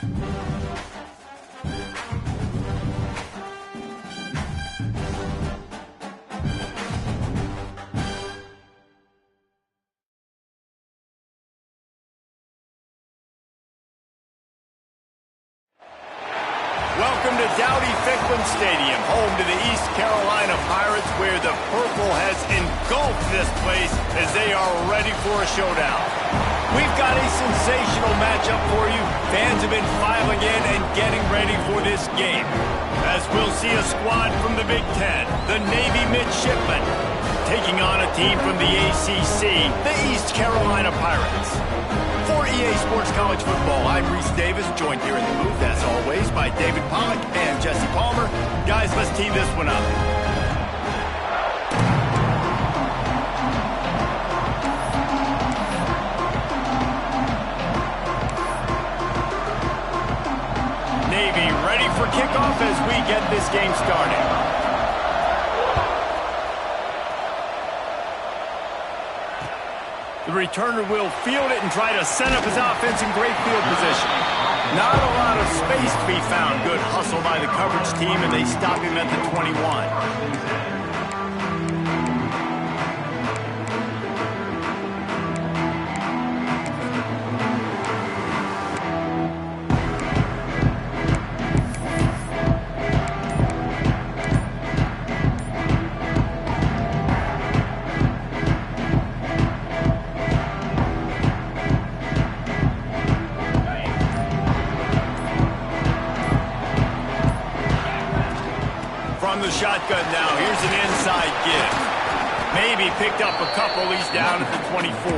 Welcome to Dowdy-Ficklen Stadium, home to the East Carolina Pirates, where the purple has engulfed this place as they are ready for a showdown. We've got a sensational matchup for you. Fans have been filing in and getting ready for this game, as we'll see a squad from the Big Ten, the Navy Midshipmen, taking on a team from the ACC, the East Carolina Pirates. For EA Sports College Football, I'm Reese Davis, joined here in the booth, as always, by David Pollack and Jesse Palmer. Guys, let's tee this one up. Navy ready for kickoff as we get this game started. The returner will field it and try to set up his offense in great field position. Not a lot of space to be found. Good hustle by the coverage team, and they stop him at the 21. From the shotgun now, here's an inside give. Maybe picked up a couple. He's down at the 24.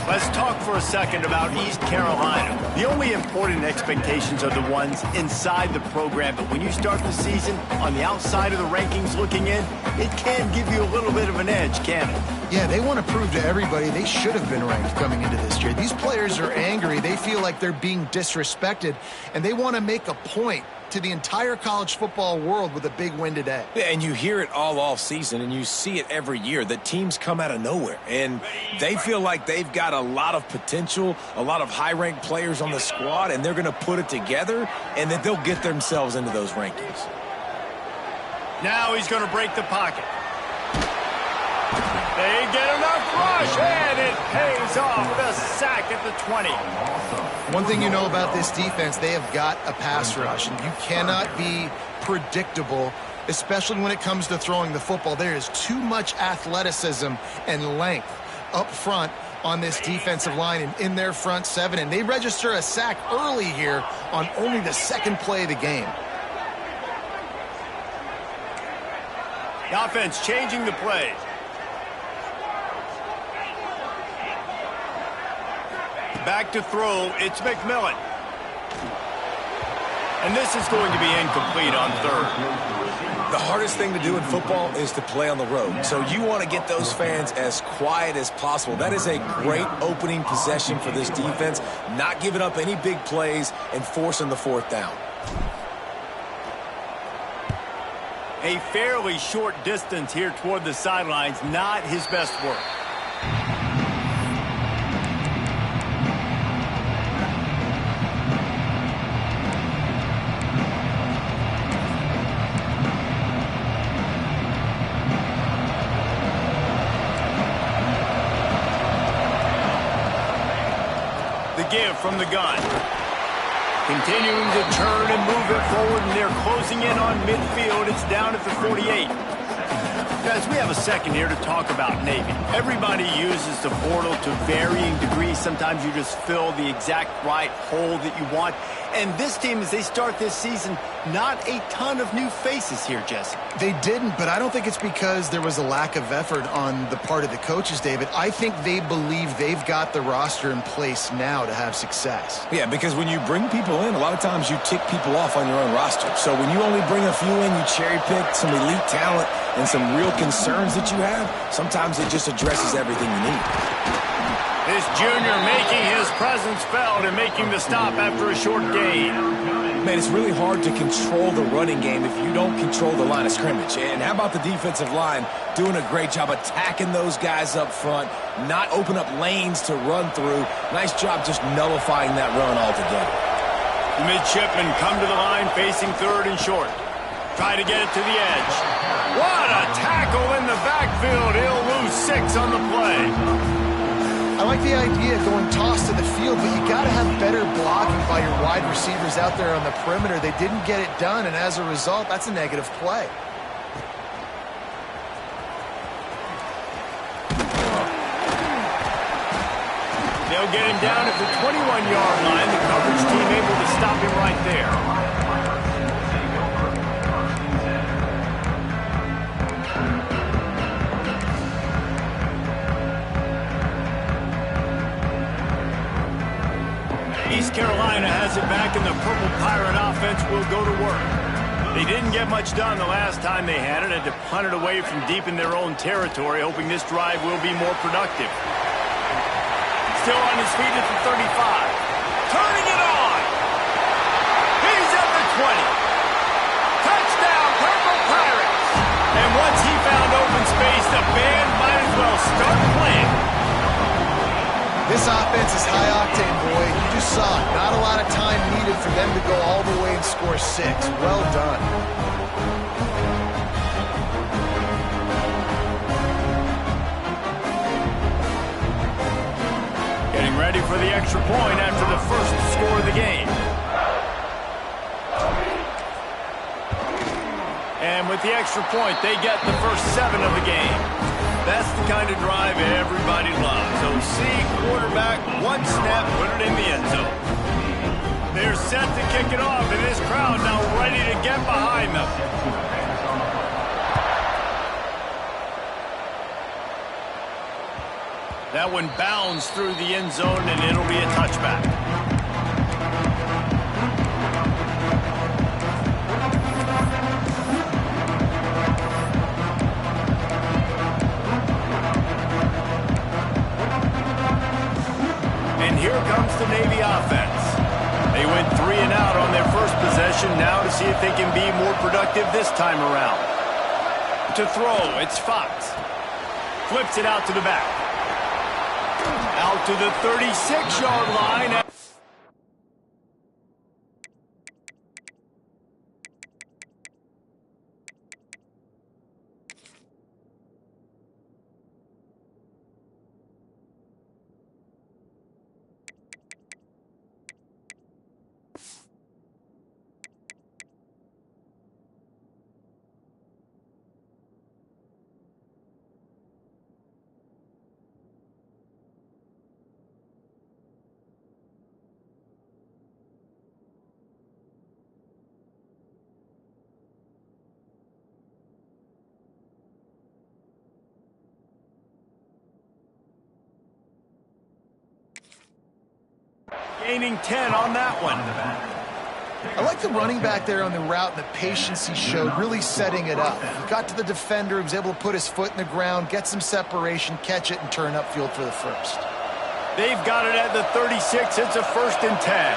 Let's talk for a second about East Carolina. The only important expectations are the ones inside the program, but when you start the season on the outside of the rankings looking in, it can give you a little bit of an edge, can't it? Yeah, they want to prove to everybody they should have been ranked coming into this year. These players are angry. They feel like they're being disrespected, and they want to make a point to the entire college football world with a big win today. Yeah, and you hear it all off season, and you see it every year. The teams come out of nowhere, and they feel like they've got a lot of potential, a lot of high-ranked players on the squad, and they're going to put it together, and then they'll get themselves into those rankings. Now he's going to break the pocket. They get enough rush, and it pays off with a sack at the 20. One thing you know about this defense, they have got a pass rush, and you cannot be predictable, especially when it comes to throwing the football. There is too much athleticism and length up front on this defensive line and in their front seven, and they register a sack early here on only the second play of the game. The offense changing the play. Back to throw, it's McMillan. And this is going to be incomplete on third. The hardest thing to do in football is to play on the road. So you want to get those fans as quiet as possible. That is a great opening possession for this defense, not giving up any big plays and forcing the fourth down. A fairly short distance here toward the sidelines, not his best work. Give from the gun. Continuing to turn and move it forward, and they're closing in on midfield. It's down at the 48. Guys, we have a second here to talk about Navy. Everybody uses the portal to varying degrees. Sometimes you just fill the exact right hole that you want. And this team, as they start this season, not a ton of new faces here, Jesse. They didn't, but I don't think it's because there was a lack of effort on the part of the coaches, David. I think they believe they've got the roster in place now to have success. Yeah, because when you bring people in, a lot of times you tick people off on your own roster. So when you only bring a few in, you cherry pick some elite talent and some real concerns that you have, sometimes it just addresses everything you need. This junior making his presence felt and making the stop after a short gain. Man, it's really hard to control the running game if you don't control the line of scrimmage. And how about the defensive line doing a great job attacking those guys up front, not open up lanes to run through. Nice job just nullifying that run altogether. The midshipmen come to the line facing third and short. Try to get it to the edge. What a tackle in the backfield. He'll lose 6 on the play. I like the idea of going toss to the field, but you got to have better blocking by your wide receivers out there on the perimeter. They didn't get it done, and as a result, that's a negative play. They'll get him down at the 21-yard line. The coverage team able to stop him right there. East Carolina has it back, and the Purple Pirate offense will go to work. They didn't get much done the last time they had it, had to punt it away from deep in their own territory, hoping this drive will be more productive. Still on his feet at the 35. Turning it on. He's at the 20. Touchdown, Purple Pirates. And once he found open space, the band might as well start playing. This offense is high octane, boy. You just saw it. Not a lot of time needed for them to go all the way and score 6. Well done. Getting ready for the extra point after the first score of the game. And with the extra point, they get the first 7 of the game. That's the kind of drive everybody loves. OC, quarterback, one snap, put it in the end zone. They're set to kick it off, and this crowd now ready to get behind them. That one bounds through the end zone, and it'll be a touchback. And here comes the Navy offense. They went 3 and out on their first possession, now to see if they can be more productive this time around. To throw, it's Fox. Flips it out to the back. Out to the 36-yard line. Gaining 10 on that one. I like the running back there on the route and the patience he showed, really setting it up. He got to the defender, he was able to put his foot in the ground, get some separation, catch it, and turn upfield for the first. They've got it at the 36. It's a 1st and 10.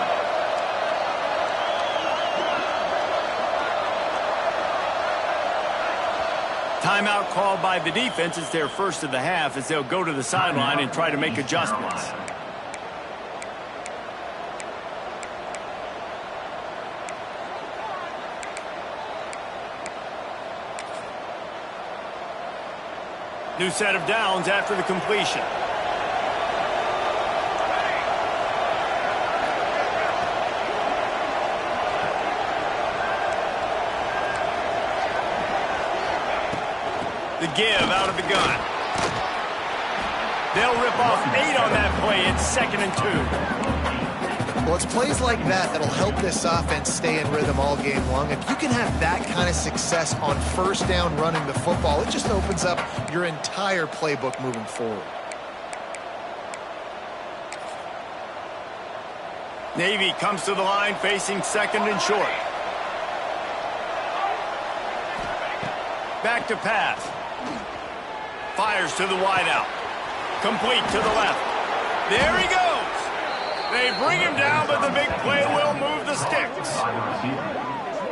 Timeout called by the defense. It's their first of the half as they'll go to the sideline and try to make adjustments. New set of downs after the completion. The give out of the gun. They'll rip off 8 on that play. It's 2nd and 2. Well, it's plays like that that'll help this offense stay in rhythm all game long. If you can have that kind of success on 1st down running the football, it just opens up your entire playbook moving forward. Navy comes to the line facing 2nd and short. Back to pass. Fires to the wideout. Complete to the left. There he goes. They bring him down, but the big play will move the sticks.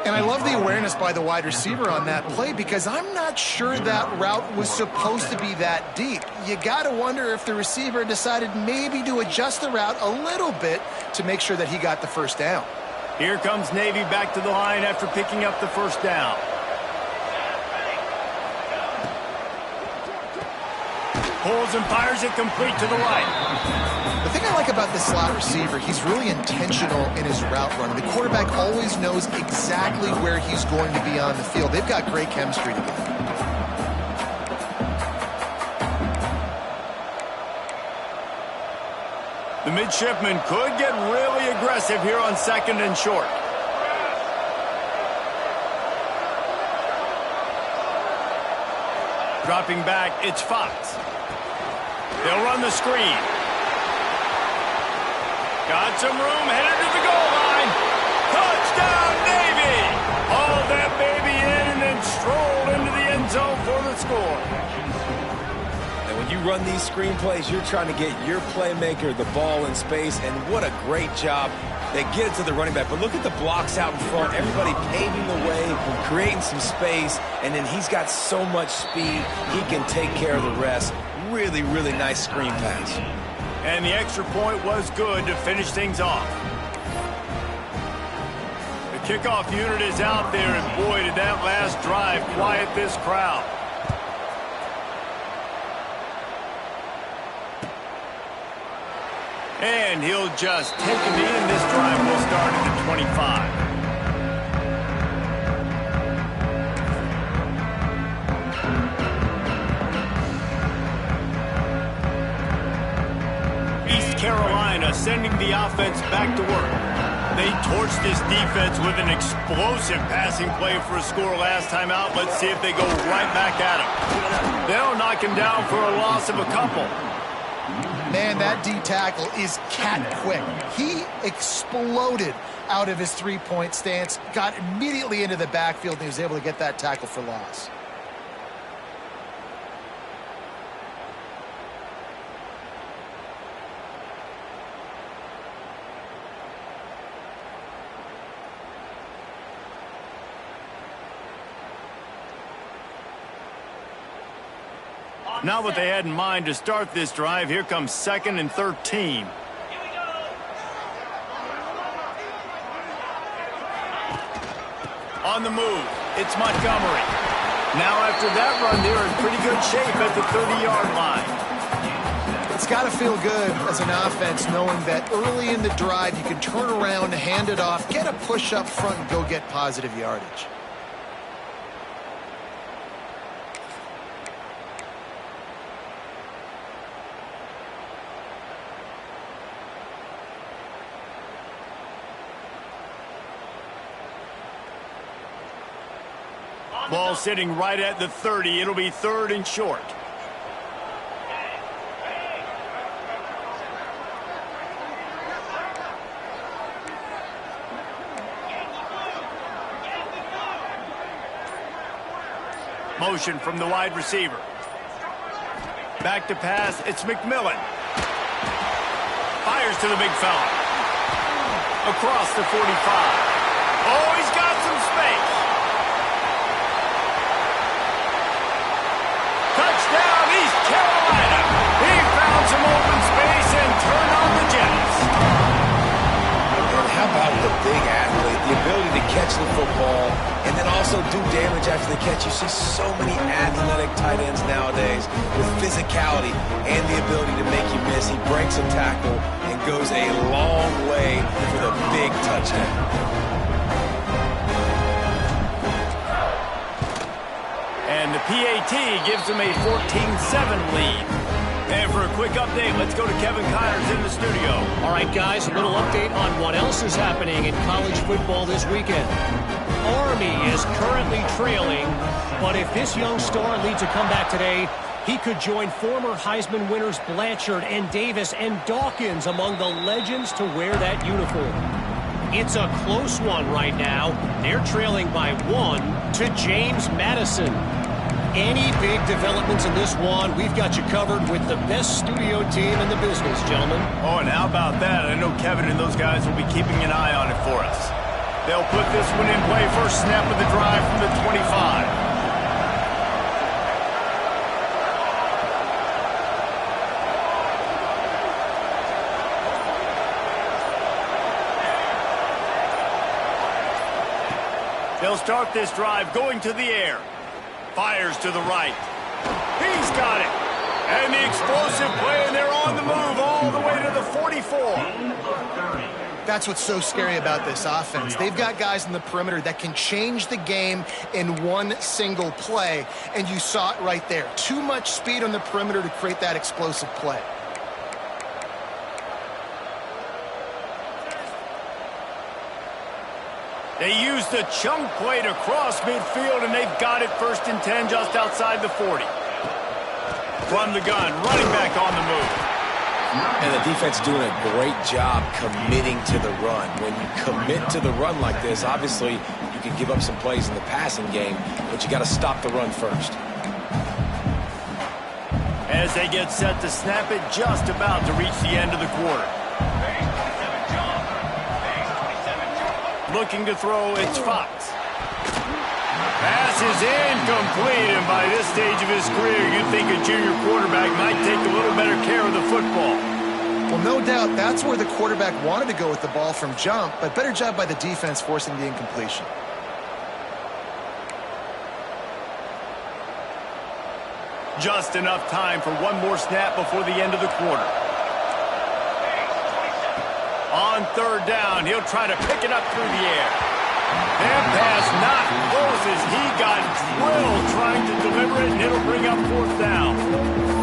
And I love the awareness by the wide receiver on that play because I'm not sure that route was supposed to be that deep. You got to wonder if the receiver decided maybe to adjust the route a little bit to make sure that he got the 1st down. Here comes Navy back to the line after picking up the first down. Pulls and fires it complete to the right. The thing I like about this slot receiver, he's really intentional in his route running. The quarterback always knows exactly where he's going to be on the field. They've got great chemistry together. The midshipman could get really aggressive here on 2nd and short. Dropping back, it's Fox. They'll run the screen. Got some room, headed to the goal line. Touchdown, Navy! Hauled that baby in and then strolled into the end zone for the score. And when you run these screen plays, you're trying to get your playmaker the ball in space, and what a great job. They get it to the running back, but look at the blocks out in front. Everybody paving the way, creating some space, and then he's got so much speed, he can take care of the rest. Really, really nice screen pass. And the extra point was good to finish things off. The kickoff unit is out there, and boy, did that last drive quiet this crowd. And he'll just take a knee, and this drive will start at the 25. Carolina sending the offense back to work. They torched this defense with an explosive passing play for a score last time out. Let's see if they go right back at him. They'll knock him down for a loss of a couple. Man, that D tackle is cat quick. He exploded out of his three-point stance, got immediately into the backfield, and he was able to get that tackle for loss. Not what they had in mind to start this drive. Here comes 2nd and 13. On the move, it's Montgomery. Now after that run, they're in pretty good shape at the 30-yard line. It's got to feel good as an offense knowing that early in the drive you can turn around, hand it off, get a push up front, and go get positive yardage. Ball sitting right at the 30. It'll be 3rd and short. Motion from the wide receiver. Back to pass. It's McMillan. Fires to the big fella. Across the 45. Oh, he's got some space. Touchdown, East Carolina. He found some open space and turned on the Jets. And how about the big athlete, the ability to catch the football and then also do damage after the catch. You see so many athletic tight ends nowadays with physicality and the ability to make you miss. He breaks a tackle and goes a long way for the big touchdown. And the PAT gives them a 14-7 lead. And for a quick update, let's go to Kevin Connors in the studio. All right, guys, a little update on what else is happening in college football this weekend. Army is currently trailing, but if this young star leads a comeback today, he could join former Heisman winners Blanchard and Davis and Dawkins among the legends to wear that uniform. It's a close one right now. They're trailing by 1 to James Madison. Any big developments in this one, we've got you covered with the best studio team in the business, gentlemen. Oh, and how about that? I know Kevin and those guys will be keeping an eye on it for us. They'll put this one in play. First snap of the drive from the 25. They'll start this drive going to the air. Fires to the right. He's got it. And the explosive play, and they're on the move all the way to the 44. That's what's so scary about this offense. They've got guys in the perimeter that can change the game in one single play, and you saw it right there. Too much speed on the perimeter to create that explosive play. They used the chunk play to cross midfield, and they've got it 1st and 10 just outside the 40. From the gun, running back on the move. And the defense doing a great job committing to the run. When you commit to the run like this, obviously you can give up some plays in the passing game, but you got to stop the run first. As they get set to snap it, just about to reach the end of the quarter. Looking to throw, it's Fox. Pass is incomplete, and by this stage of his career, you'd think a junior quarterback might take a little better care of the football. Well, no doubt that's where the quarterback wanted to go with the ball from jump, but better job by the defense forcing the incompletion. Just enough time for one more snap before the end of the quarter. On 3rd down, he'll try to pick it up through the air. That pass not close as he got drilled trying to deliver it, and it'll bring up 4th down.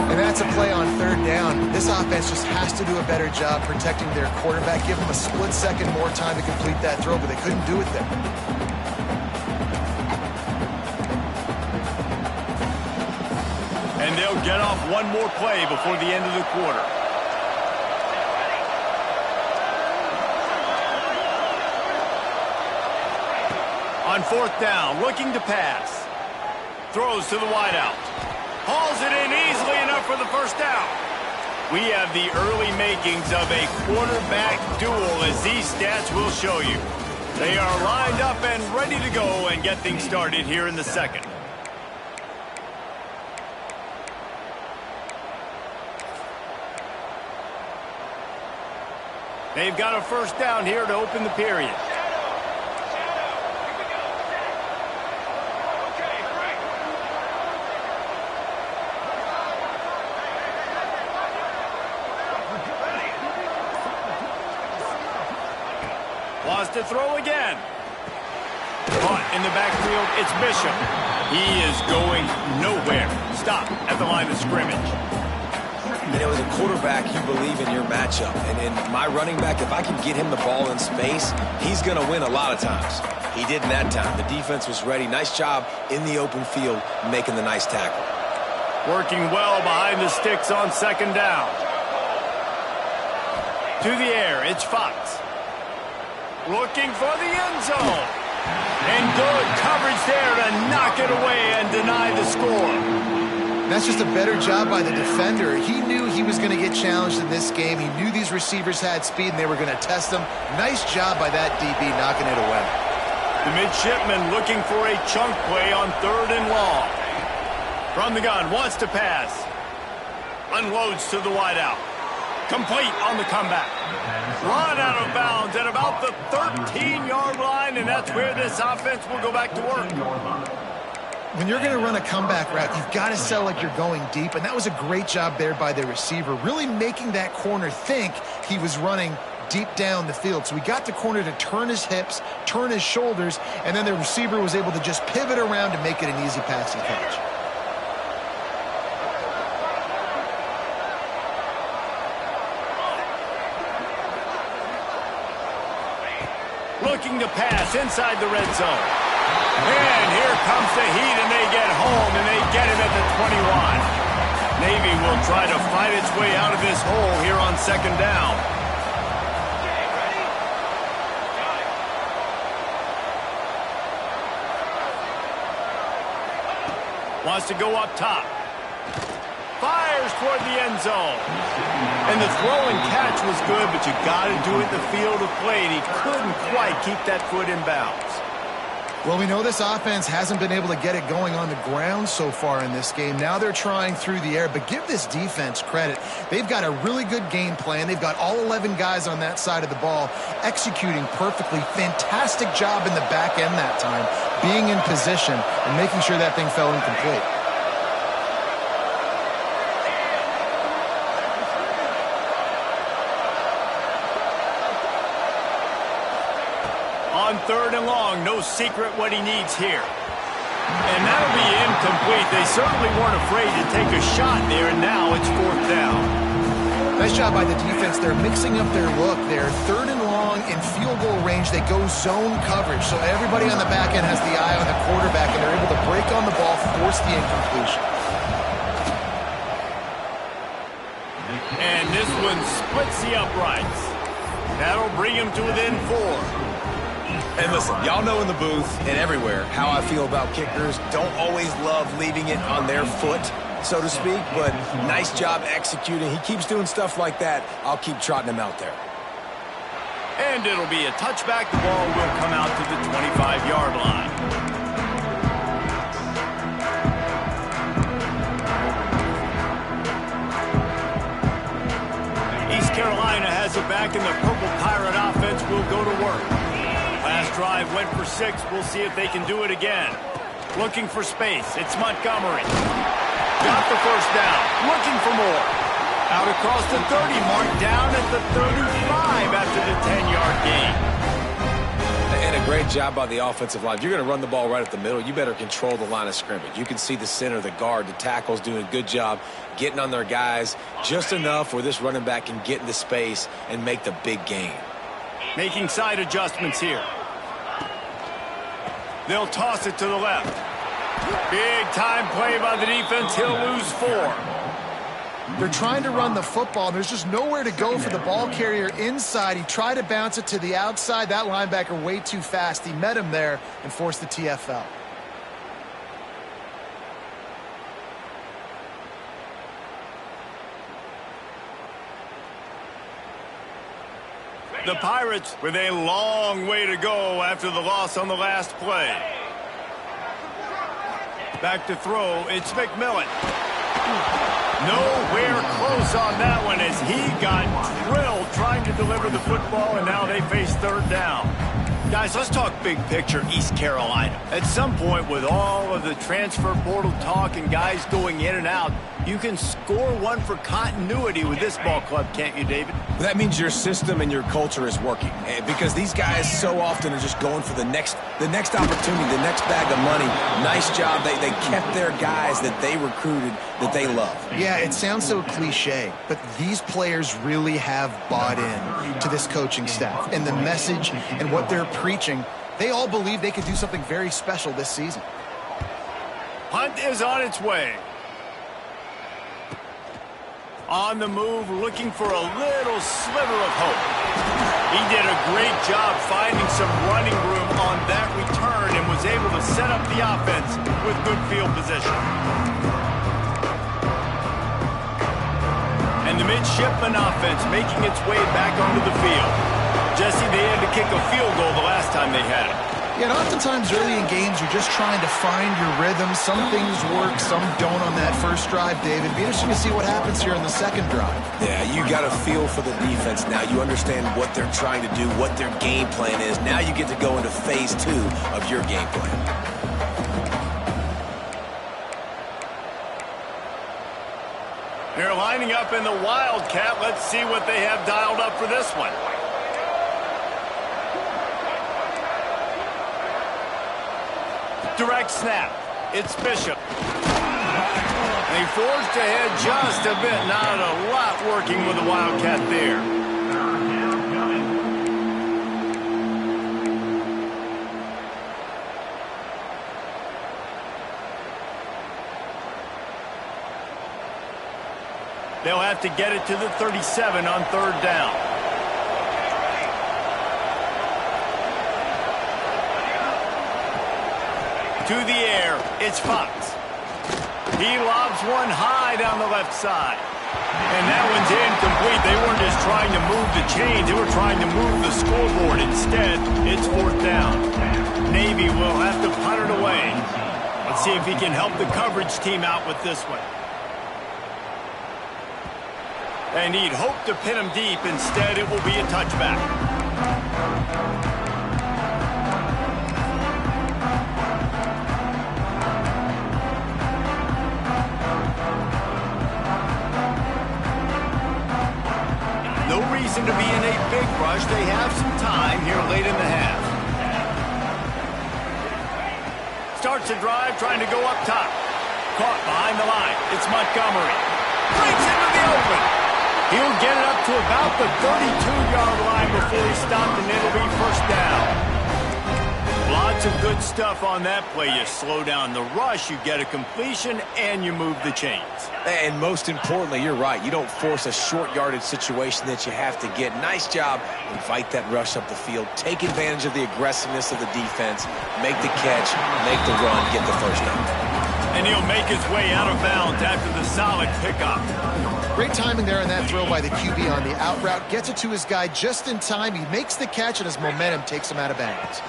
And that's a play on 3rd down. This offense just has to do a better job protecting their quarterback. Give them a split second more time to complete that throw, but they couldn't do it there. And they'll get off one more play before the end of the quarter. On 4th down, looking to pass. Throws to the wideout. Hauls it in easily enough for the 1st down. We have the early makings of a quarterback duel, as these stats will show you. They are lined up and ready to go and get things started here in the 2nd. They've got a 1st down here to open the period. Wants to throw again. Caught in the backfield, it's Bishop. He is going nowhere. Stop at the line of scrimmage. You know, as a quarterback, you believe in your matchup. And in my running back, if I can get him the ball in space, he's going to win a lot of times. He did in that time. The defense was ready. Nice job in the open field making the nice tackle. Working well behind the sticks on 2nd down. To the air, it's Fox. Looking for the end zone. And good coverage there to knock it away and deny the score. That's just a better job by the defender. He knew he was going to get challenged in this game. He knew these receivers had speed and they were going to test them. Nice job by that DB knocking it away. The midshipman looking for a chunk play on 3rd and long. From the gun, wants to pass. Unloads to the wideout. Complete on the comeback. Run out of bounds at about the 13-yard line, and that's where this offense will go back to work. When you're going to run a comeback route, you've got to sell like you're going deep, and that was a great job there by the receiver, really making that corner think he was running deep down the field. So he got the corner to turn his hips, turn his shoulders, and then the receiver was able to just pivot around and make it an easy passing catch. Looking to pass inside the red zone. And here comes the heat, and they get home, and they get him at the 21. Navy will try to fight its way out of this hole here on 2nd down. Wants to go up top. Fires toward the end zone. And the throw and catch was good, but you got to do it in the field of play, and he couldn't quite keep that foot in bounds. Well, we know this offense hasn't been able to get it going on the ground so far in this game. Now they're trying through the air, but give this defense credit. They've got a really good game plan. They've got all 11 guys on that side of the ball executing perfectly. Fantastic job in the back end that time, being in position and making sure that thing fell incomplete. On 3rd and long, no secret what he needs here. And that'll be incomplete. They certainly weren't afraid to take a shot there, and now it's 4th down. Nice job by the defense. They're mixing up their look. They're 3rd and long in field goal range. They go zone coverage, so everybody on the back end has the eye on the quarterback, and they're able to break on the ball, force the incompletion. And this one splits the uprights. That'll bring him to within 4. And listen, y'all know in the booth and everywhere how I feel about kickers. Don't always love leaving it on their foot, so to speak, but nice job executing. He keeps doing stuff like that. I'll keep trotting him out there. And it'll be a touchback. The ball will come out to the 25-yard line. East Carolina has it back, and the Purple Pirate offense will go to work. Last drive went for 6. We'll see if they can do it again. Looking for space. It's Montgomery. Got the first down. Looking for more. Out across the 30 mark, down at the 35 after the 10-yard gain. And a great job by the offensive line. If you're going to run the ball right at the middle, you better control the line of scrimmage. You can see the center, the guard, the tackles doing a good job getting on their guys just enough where this running back can get into space and make the big gain. Making side adjustments here. They'll toss it to the left. Big time play by the defense. He'll lose 4. They're trying to run the football. There's just nowhere to go for the ball carrier inside. He tried to bounce it to the outside. That linebacker way too fast. He met him there and forced the TFL. The Pirates with a long way to go after the loss on the last play. Back to throw, it's McMillan. Nowhere close on that one as he got drilled trying to deliver the football, and now they face 3rd down. Guys, let's talk big picture East Carolina. At some point, with all of the transfer portal talk and guys going in and out, you can score one for continuity with this ball club, can't you, David? That means your system and your culture is working, because these guys so often are just going for the next opportunity, the next bag of money. Nice job. They kept their guys that they recruited, that they love. Yeah, it sounds so cliche, but these players really have bought in to this coaching staff and the message and what they're preaching. They all believe they could do something very special this season. Punt is on its way. On the move, looking for a little sliver of hope. He did a great job finding some running room on that return and was able to set up the offense with good field position. And the midshipman offense making its way back onto the field. Jesse, they had to kick a field goal the last time they had it. Yeah, and oftentimes early in games, you're just trying to find your rhythm. Some things work, some don't on that first drive, David. It'd be interesting to see what happens here on the second drive. Yeah, you got a feel for the defense now. You understand what they're trying to do, what their game plan is. Now you get to go into phase 2 of your game plan. They're lining up in the Wildcat. Let's see what they have dialed up for this one. Direct snap. It's Bishop. They forged ahead just a bit. Not a lot working with the Wildcat there. They'll have to get it to the 37 on 3rd down. To the air, it's Fox. He lobs one high down the left side. And that one's incomplete. They weren't just trying to move the chains. They were trying to move the scoreboard. Instead, it's fourth down. Navy will have to punt it away. Let's see if he can help the coverage team out with this one. And he'd hope to pin him deep. Instead, it will be a touchback. No reason to be in a big rush. They have some time here late in the half. Starts a drive, trying to go up top. Caught behind the line. It's Montgomery. Breaks into the open. He'll get it up to about the 32-yard line before he stopped, and it'll be first down. Lots of good stuff on that play. You slow down the rush, you get a completion, and you move the chains. And most importantly, you're right. You don't force a short yardage situation that you have to get. Nice job. Invite that rush up the field. Take advantage of the aggressiveness of the defense. Make the catch, make the run, get the first down. And he'll make his way out of bounds after the solid pickup. Great timing there on that throw by the QB on the out route. Gets it to his guy just in time. He makes the catch, and his momentum takes him out of bounds.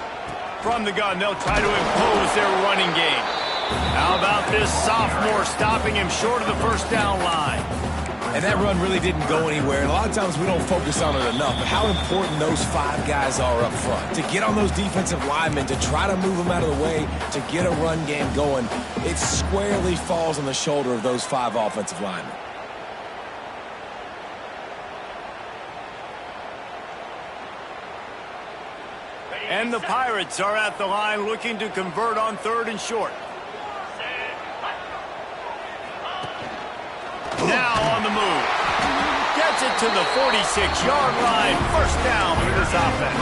From the gun, they'll try to impose their running game. How about this sophomore stopping him short of the first down line? And that run really didn't go anywhere. And a lot of times we don't focus on it enough. But how important those five guys are up front. To get on those defensive linemen, to try to move them out of the way, to get a run game going, it squarely falls on the shoulder of those five offensive linemen. And the Pirates are at the line looking to convert on third and short. Now on the move. Gets it to the 46-yard line. First down for this offense.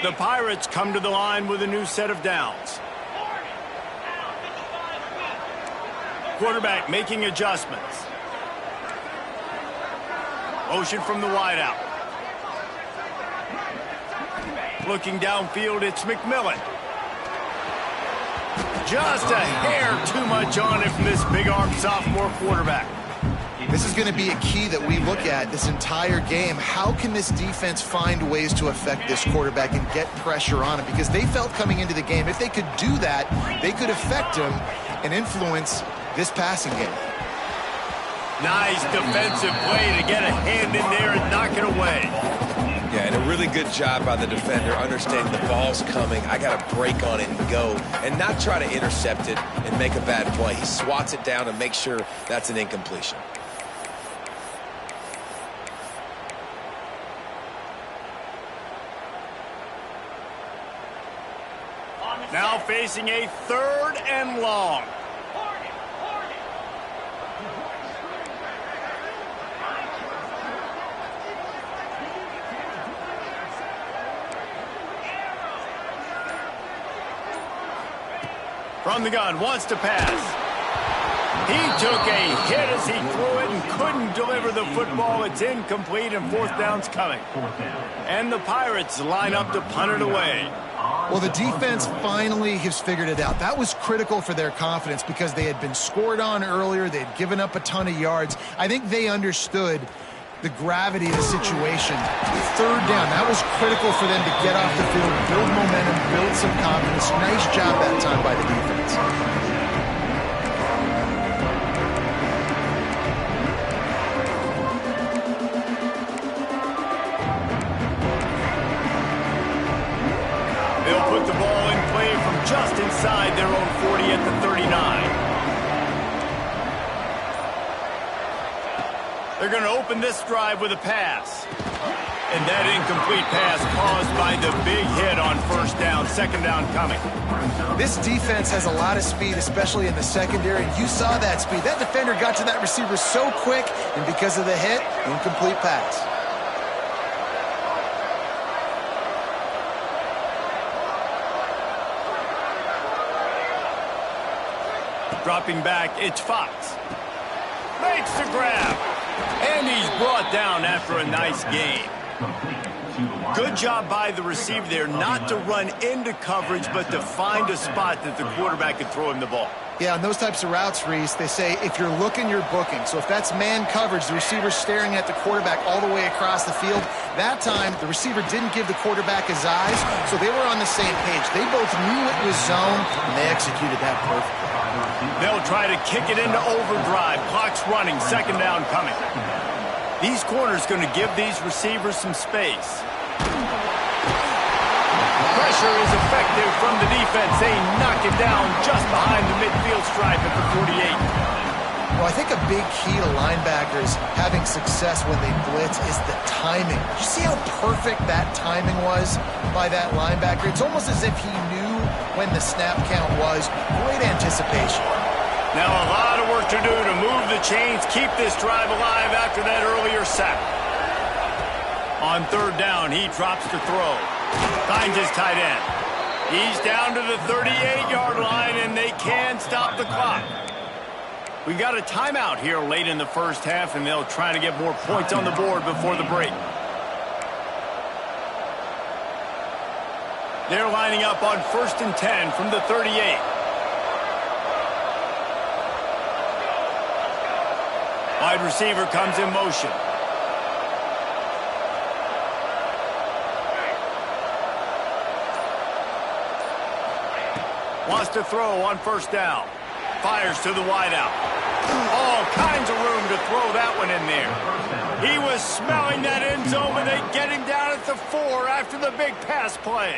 The Pirates come to the line with a new set of downs. Quarterback making adjustments. Motion from the wideout. Looking downfield, it's McMillan. Just a hair too much on it from this big-arm sophomore quarterback. This is going to be a key that we look at this entire game. How can this defense find ways to affect this quarterback and get pressure on him? Because they felt coming into the game, if they could do that, they could affect him and influence this passing game. Nice defensive play to get a hand in there and knock it away. Yeah, and a really good job by the defender understanding the ball's coming. I got to break on it and go and not try to intercept it and make a bad play. He swats it down and makes sure that's an incompletion. Now facing a third and long. From the gun, wants to pass. He took a hit as he threw it and couldn't deliver the football. It's incomplete and fourth down's coming. And the Pirates line up to punt it away. Well, the defense finally has figured it out. That was critical for their confidence because they had been scored on earlier. They had given up a ton of yards. I think they understood the gravity of the situation. Third down, that was critical for them to get off the field, build momentum, build some confidence. Nice job that time by the defense. They'll put the ball in play from just inside their own 40 at the 39. They're going to open this drive with a pass. And that incomplete pass caused by the big hit on first down, second down coming. This defense has a lot of speed, especially in the secondary, and you saw that speed. That defender got to that receiver so quick, and because of the hit, incomplete pass. Dropping back, it's Fox. Makes the grab. And he's brought down after a nice game. Good job by the receiver there not to run into coverage, but to find a spot that the quarterback could throw him the ball. Yeah, on those types of routes, Reese, they say if you're looking, you're booking. So if that's man coverage, the receiver's staring at the quarterback all the way across the field. That time, the receiver didn't give the quarterback his eyes, so they were on the same page. They both knew it was zone, and they executed that perfectly. They'll try to kick it into overdrive. Clock's running, second down coming. These corners going to give these receivers some space. Pressure is effective from the defense. They knock it down just behind the midfield stripe at the 48. Well, I think a big key to linebackers having success when they blitz is the timing. Did you see how perfect that timing was by that linebacker? It's almost as if he knew when the snap count was. Great anticipation. Now a lot of work to do to move the chains, keep this drive alive after that earlier sack. On third down, he drops to throw. Finds his tight end. He's down to the 38-yard line, and they can stop the clock. We got a timeout here late in the first half, and they'll try to get more points on the board before the break. They're lining up on 1st and 10 from the 38. Wide receiver comes in motion. Wants to throw on 1st down. Fires to the wideout. All kinds of room to throw that one in there. He was smelling that end zone, but they get him down at the 4 after the big pass play.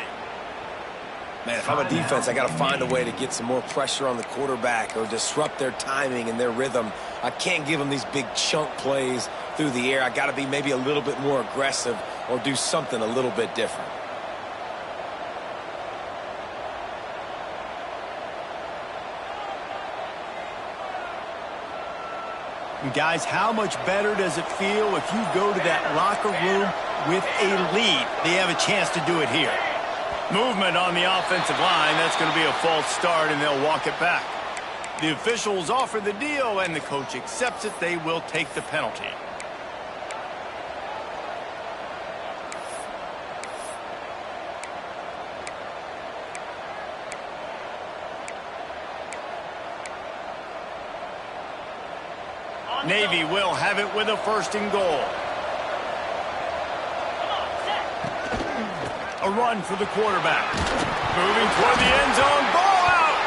Man, if I'm a defense, I got to find a way to get some more pressure on the quarterback or disrupt their timing and their rhythm. I can't give them these big chunk plays through the air. I got to be maybe a little bit more aggressive or do something a little bit different. And guys, how much better does it feel if you go to that locker room with a lead? They have a chance to do it here. Movement on the offensive line. That's going to be a false start, and they'll walk it back. The officials offer the deal, and the coach accepts it. They will take the penalty. Navy will have it with a 1st and goal. A run for the quarterback. Moving toward the end zone. Ball out!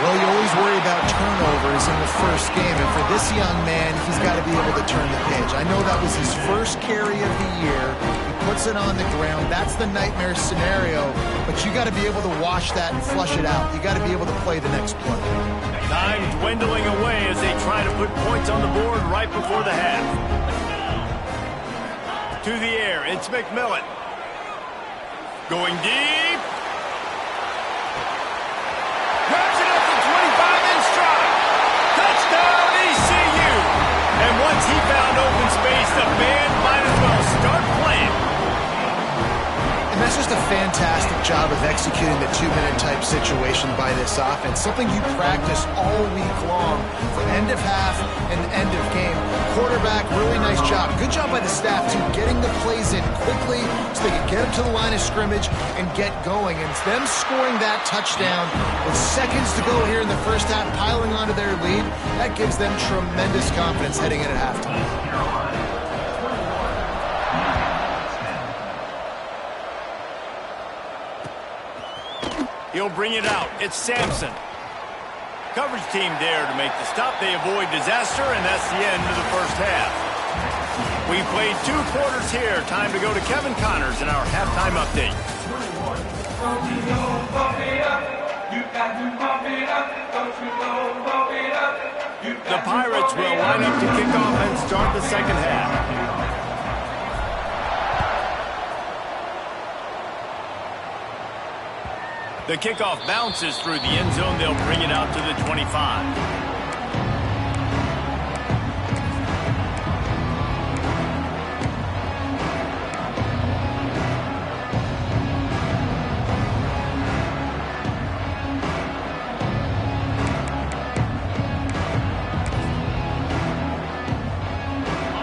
Well, you always worry about turnovers in the first game, and for this young man, he's got to be able to turn the page. I know that was his first carry of the year. He puts it on the ground. That's the nightmare scenario, but you got to be able to wash that and flush it out. You got to be able to play the next play. Time dwindling away as they try to put points on the board right before the half. To the air, it's McMillan. Going deep. Grabs it up to 25 in stride. Touchdown, ECU. And once he found open space, the band might as well start playing. And that's just a fantastic job of executing the 2-minute type situation by this offense. Something you practice all week long for end of half and end of game. Quarterback, really nice job. Good job by the staff, too, getting the plays in quickly so they can get them to the line of scrimmage and get going. And it's them scoring that touchdown with seconds to go here in the first half, piling onto their lead. That gives them tremendous confidence heading in at halftime. He'll bring it out. It's Sampson. Coverage team there to make the stop. They avoid disaster, and that's the end of the first half. We played 2 quarters here. Time to go to Kevin Connors in our halftime update. The Pirates will line up to kick off and start the second half. The kickoff bounces through the end zone. They'll bring it out to the 25.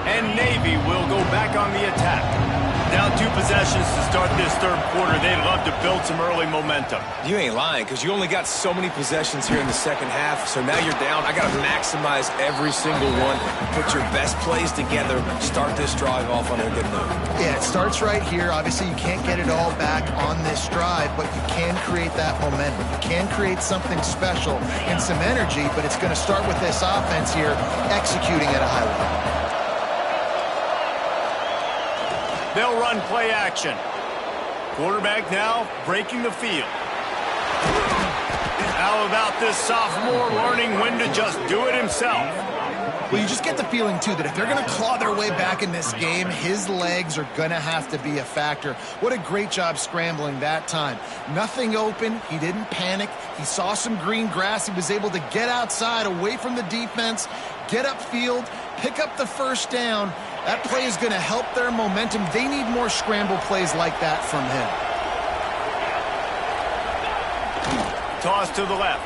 And Navy will will go back on the attack. Down 2 possessions to start this third quarter. They'd love to build some early momentum. You ain't lying, because you only got so many possessions here in the second half, so now you're down. I got to maximize every single one, put your best plays together, start this drive off on a good note. Yeah, it starts right here. Obviously, you can't get it all back on this drive, but you can create that momentum. You can create something special and some energy, but it's going to start with this offense here executing at a high level. They'll run play action. Quarterback now breaking the field. How about this sophomore learning when to just do it himself? Well, you just get the feeling, too, that if they're going to claw their way back in this game, his legs are going to have to be a factor. What a great job scrambling that time. Nothing open. He didn't panic. He saw some green grass. He was able to get outside, away from the defense, get upfield, pick up the first down. That play is going to help their momentum. They need more scramble plays like that from him. Toss to the left.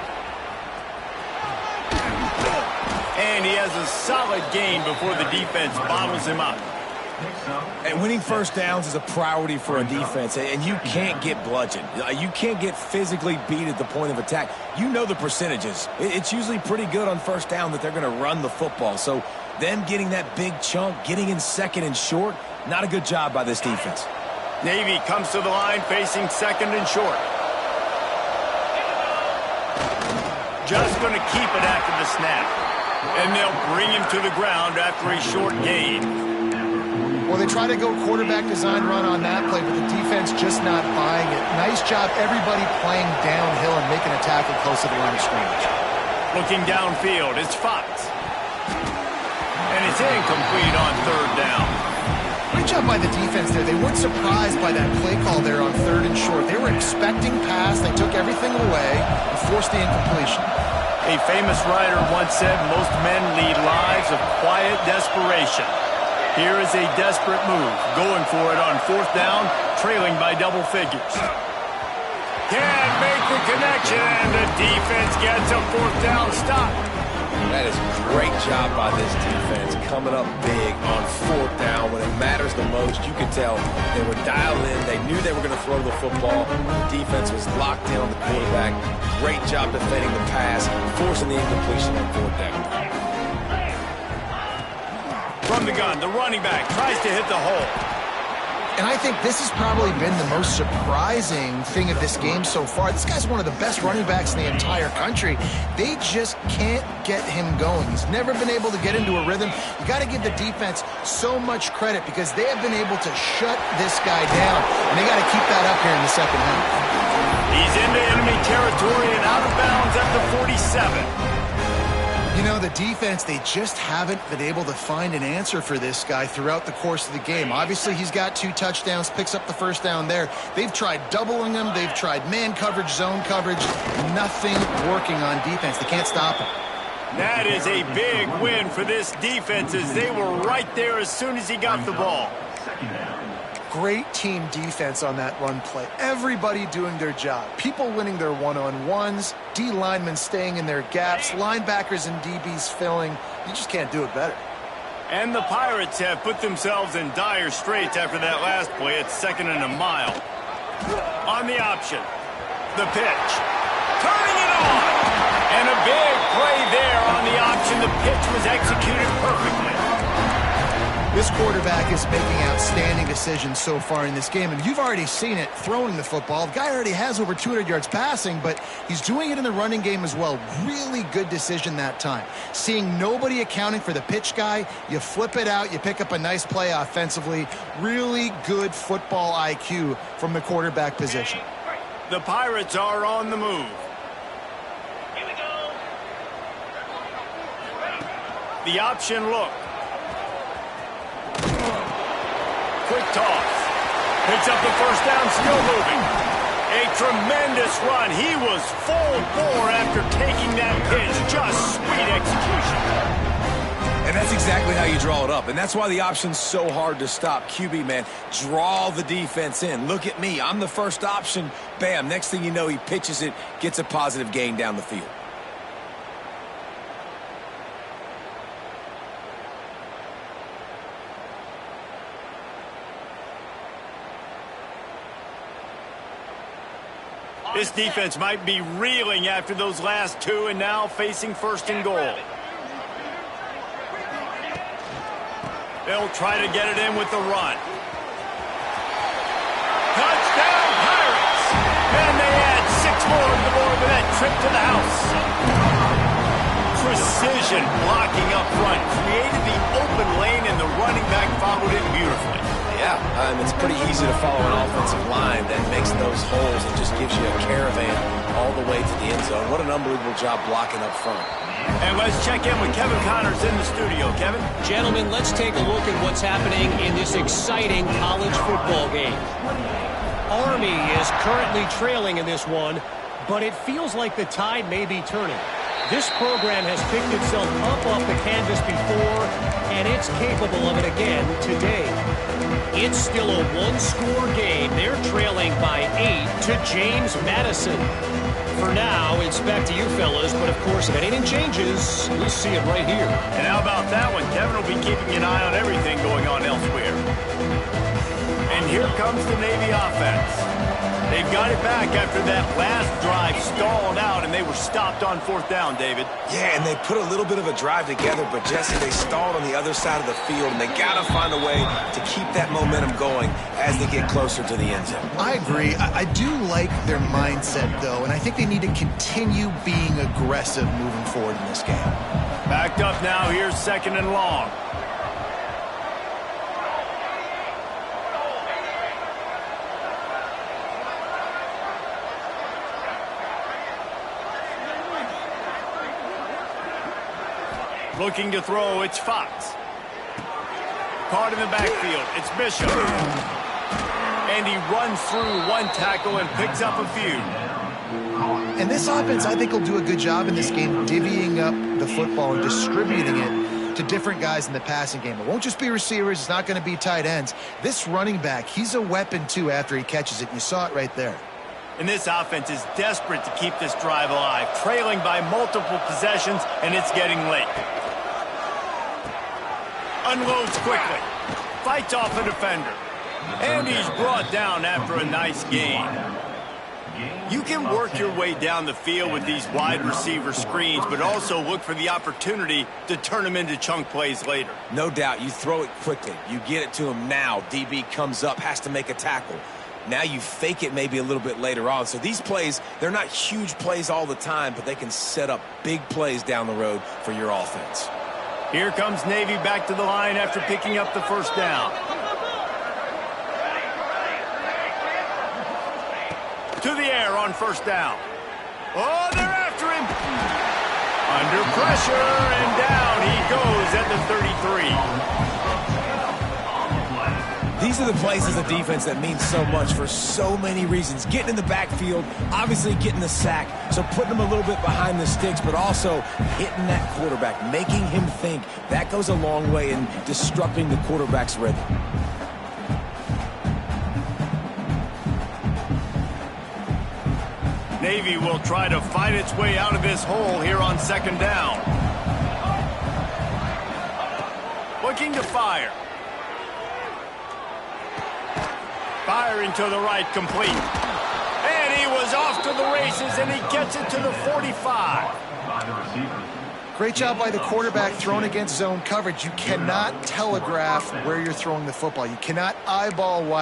And he has a solid gain before the defense bottles him up. And winning first downs is a priority for a defense, and you can't get bludgeoned. You can't get physically beat at the point of attack. You know the percentages. It's usually pretty good on first down that they're going to run the football. So them getting that big chunk, getting in second and short, not a good job by this defense. Navy comes to the line facing second and short. Just going to keep it after the snap. And they'll bring him to the ground after a short gain. Well, they try to go quarterback design run on that play, but the defense just not buying it. Nice job, everybody playing downhill and making a tackle close to the line of scrimmage. Looking downfield, it's Fox. And it's incomplete on third down. Great job by the defense there. They weren't surprised by that play call there on third and short. They were expecting pass. They took everything away and forced the incompletion. A famous writer once said, most men lead lives of quiet desperation. Here is a desperate move, going for it on fourth down, trailing by double figures. Can't make the connection, and the defense gets a fourth down stop. That is a great job by this defense, coming up big on fourth down when it matters the most. You could tell they were dialed in. They knew they were going to throw the football. The defense was locked in on the quarterback. Great job defending the pass, forcing the incompletion on fourth down. From the gun, the running back tries to hit the hole. And I think this has probably been the most surprising thing of this game so far. This guy's one of the best running backs in the entire country. They just can't get him going. He's never been able to get into a rhythm. You got to give the defense so much credit because they have been able to shut this guy down. And they got to keep that up here in the second half. He's into enemy territory and out of bounds at the 47. You know, the defense, they just haven't been able to find an answer for this guy throughout the course of the game. Obviously, he's got 2 touchdowns, picks up the first down there. They've tried doubling him. They've tried man coverage, zone coverage. Nothing working on defense. They can't stop him. That is a big win for this defense as they were right there as soon as he got the ball. Great team defense on that run play. Everybody doing their job. People winning their one-on-ones, D linemen staying in their gaps, linebackers and DBs filling. You just can't do it better. And the Pirates have put themselves in dire straits after that last play. It's second and a mile. On the option. The pitch. Turning it on. And a big play there on the option. The pitch was executed perfectly. This quarterback is making outstanding decisions so far in this game, and you've already seen it throwing the football. The guy already has over 200 yards passing, but he's doing it in the running game as well. Really good decision that time. Seeing nobody accounting for the pitch guy, you flip it out, you pick up a nice play offensively. Really good football IQ from the quarterback position. The Pirates are on the move. Here we go. The option look. Quick toss. Picks up the first down, still moving. A tremendous run. He was full bore after taking that pitch. Just sweet execution. And that's exactly how you draw it up. And that's why the option's so hard to stop. QB, man, draw the defense in. Look at me. I'm the first option. Bam. Next thing you know, he pitches it, gets a positive gain down the field. This defense might be reeling after those last two and now facing first and goal. They'll try to get it in with the run. Touchdown, Pirates! And they add 6 more to the board with that trip to the house. Precision blocking up front created the open lane, and the running back followed it beautifully. Yeah, it's pretty easy to follow an offensive line that makes those holes and just gives you a caravan all the way to the end zone. What an unbelievable job blocking up front. And let's check in with Kevin Connors in the studio. Kevin? Gentlemen, let's take a look at what's happening in this exciting college football game. Army is currently trailing in this one, but it feels like the tide may be turning. This program has picked itself up off the canvas before, and it's capable of it again today. It's still a one-score game. They're trailing by 8 to James Madison. For now, it's back to you fellas, but of course, if anything changes, we'll see it right here. And how about that one? Kevin will be keeping an eye on everything going on elsewhere. And here comes the Navy offense. They've got it back after that last drive stalled out, and they were stopped on 4th down, David. Yeah, and they put a little bit of a drive together, but Jesse, they stalled on the other side of the field, and they got to find a way to keep that momentum going as they get closer to the end zone. I agree. I do like their mindset, though, and I think they need to continue being aggressive moving forward in this game. Backed up now. Here's 2nd and long. Looking to throw, it's Fox. Caught in the backfield, it's Bishop. And he runs through one tackle and picks up a few. And this offense, I think, will do a good job in this game divvying up the football and distributing it to different guys in the passing game. It won't just be receivers. It's not going to be tight ends. This running back, he's a weapon, too, after he catches it. You saw it right there. And this offense is desperate to keep this drive alive, trailing by multiple possessions, and it's getting late. Unloads quickly, fights off a defender, and he's brought down after a nice gain. You can work your way down the field with these wide receiver screens, but also look for the opportunity to turn them into chunk plays later. No doubt, you throw it quickly. You get it to him now. DB comes up, has to make a tackle. Now you fake it maybe a little bit later on. So these plays, they're not huge plays all the time, but they can set up big plays down the road for your offense. Here comes Navy back to the line after picking up the 1st down. To the air on 1st down. Oh, they're after him. Under pressure, and down he goes at the 33. These are the plays as a defense that mean so much for so many reasons. Getting in the backfield, obviously getting the sack, so putting them a little bit behind the sticks, but also hitting that quarterback, making him think. That goes a long way in disrupting the quarterback's rhythm. Navy will try to fight its way out of this hole here on 2nd down. Looking to fire. Firing to the right, complete. And he was off to the races, and he gets it to the 45. Great job by the quarterback thrown against zone coverage. You cannot telegraph where you're throwing the football. You cannot eyeball wide